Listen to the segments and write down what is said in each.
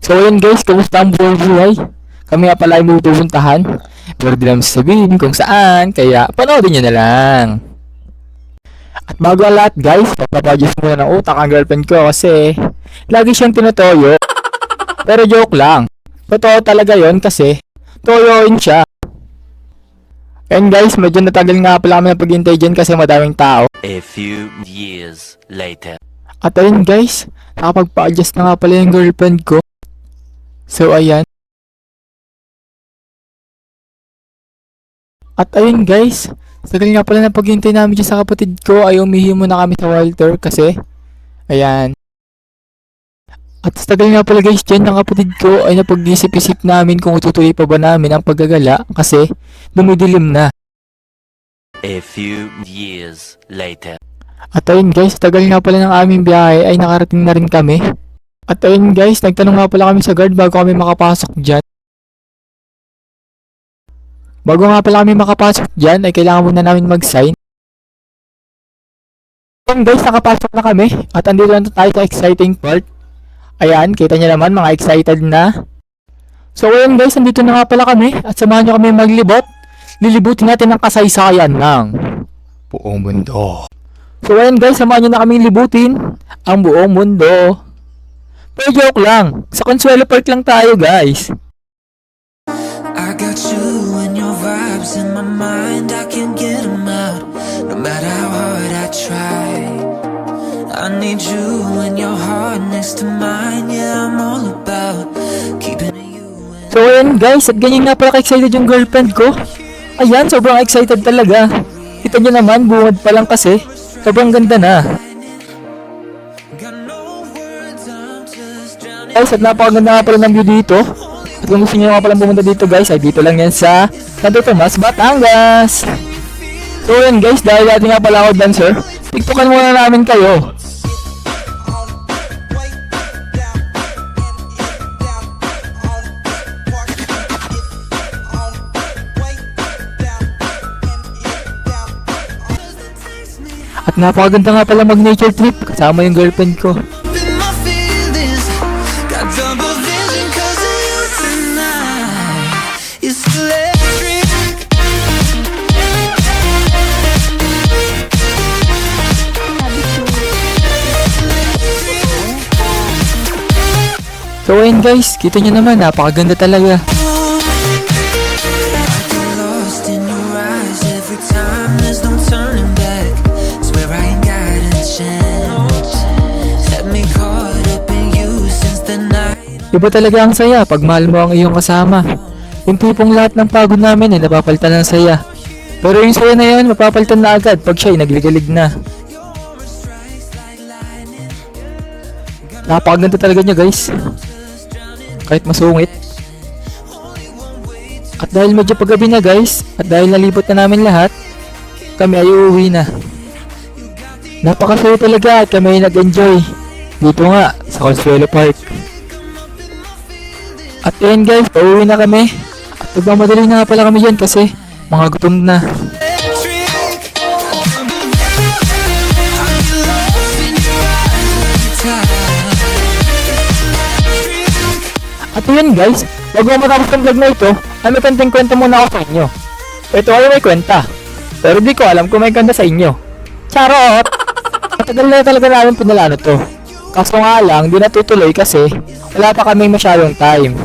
So ayun guys, kamusta ang buhay? Kami nga pala ay pupuntahan. Pero di namin sasabihin kung saan, kaya panoodin nyo na lang. At bago ang lahat guys, papapadjust muna ng utak ang girlfriend ko kasi lagi siyang tinutoyo. Pero joke lang. Totoo talaga yon kasi toyoin siya. And guys, medyo natagal nga pala kami na paghintay dyan kasi madaming tao. A few years later. At ayun guys, nakapagpa-adjust na nga pala yung girlfriend ko. So ayan. At ayun guys, tagal nga pala na paghintay namin dyan sa kapatid ko ay umihi muna kami sa Walter kasi ayan. At sa tagal nga pala guys dyan ng kapatid ko ay napag-isip-isip namin kung tutuloy pa ba namin ang paggagala kasi dumidilim na. A few years later. At ayun guys, sa tagal nga pala ng aming biyahe ay nakarating na rin kami. At ayun guys, nagtanong nga pala kami sa guard bago kami makapasok dyan. Bago nga pala kami makapasok dyan ay kailangan muna namin mag-sign. Ayun guys, nakapasok na kami at andito na tayo sa exciting part. Ayan, kita nyo naman mga excited na. So ayun guys, andito na nga pala kami at samahan nyo kami maglibot. Lilibutin natin ang kasaysayan ng buong mundo. So ayun guys, samahan nyo na kaming libutin ang buong mundo. Pero joke lang, sa Consuelo Park lang tayo guys. I got you and your vibes in my mind, I can't get them out, no matter how hard I try. I need you and your heart next to mine, yeah, I'm all about keeping you. So ayan guys, at ganyan nga pala ka-excited yung girlfriend ko. Ayan, sobrang excited talaga. Kita nyo naman, bungad pa lang kasi. Sobrang ganda na. Got no words, I'm just drowning. Guys, at napakaganda nga pala ng view dito. At kung gusto nyo nga pala pumunta dito guys, ay dito lang yan sa Santo Tomas, Batangas. So ayan guys, dahil natin nga pala ako dancer, tiktokan muna namin kayo. At napakaganda nga pala mag-nature trip kasama yung girlfriend ko. In my feelings, got double vision 'cause of you tonight. It's electric. So ayun guys, kita nyo naman, napakaganda talaga. I get lost in your eyes every time. There's no turning back. Swear I ain't got a chance. Had me caught up in you since the night. Iba talaga ang saya pag mahal mo ang iyong kasama. Yung tipong lahat ng pagod namin ay napapalitan ng saya. Pero yung saya na yun, mapapalitan na agad pag siya ay nagligalig na. Napakaganda talaga niya guys. Kahit masungit. At dahil medyo paggabi na guys, at dahil nalibot na namin lahat, kami ay uuwi na. Napakasaya talaga at kami ay nag-enjoy. Dito nga, sa Consuelo Park. At yun guys, pauwi na kami. At nagmamadali na nga pala kami dyan kasi mga gutom na. At yun guys, bago matapos ng vlog na ito, ay may konting kwento muna ako sa inyo. Ito ay may kwenta, pero di ko alam kung may ganda sa inyo. Charot! Matagal na talaga namin pinalano to. Kaso nga lang, di natutuloy kasi wala pa kaming masyadong time.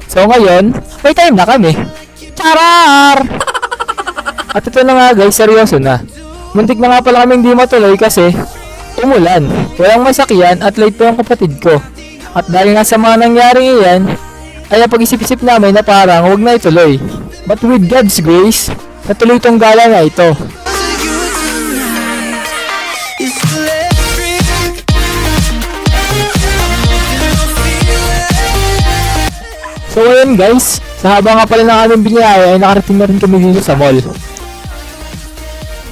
So ngayon, may time na kami. Charar! At ito na nga guys, seryoso na. Muntik na nga pala kaming di matuloy kasi umulan, walang masakyan at late pa yung kapatid ko. At dahil nga sa mga nangyari iyan, ay pag-isip-isip namin na parang huwag na ituloy. But with God's grace, natuloy itong gala na ito. It's electric. So ayun guys, sa haba nga pala ng aming binyaya ay nakarating na rin kami dito sa mall.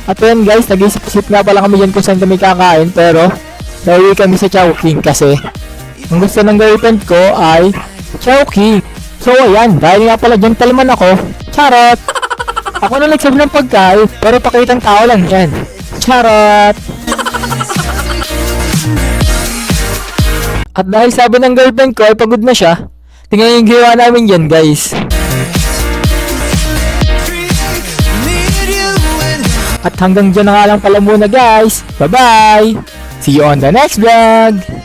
At ayun guys, nag-isip-isip nga pala kami dyan kung saan kami kakain pero nauwi kami sa Chowking kasi ang gusto ng girlfriend ko ay Chowking. So ayan, dahil nga pala gentleman ako, charot! Ako na nagsabi ng pagkain pero pakitang tao lang yan. Charot! At dahil sabi ng girlfriend ko ay pagod na siya, Tingnan yung ginawa namin dyan, guys. Need you and At hanggang dyan na nga lang pala muna, guys. Bye-bye! See you on the next vlog!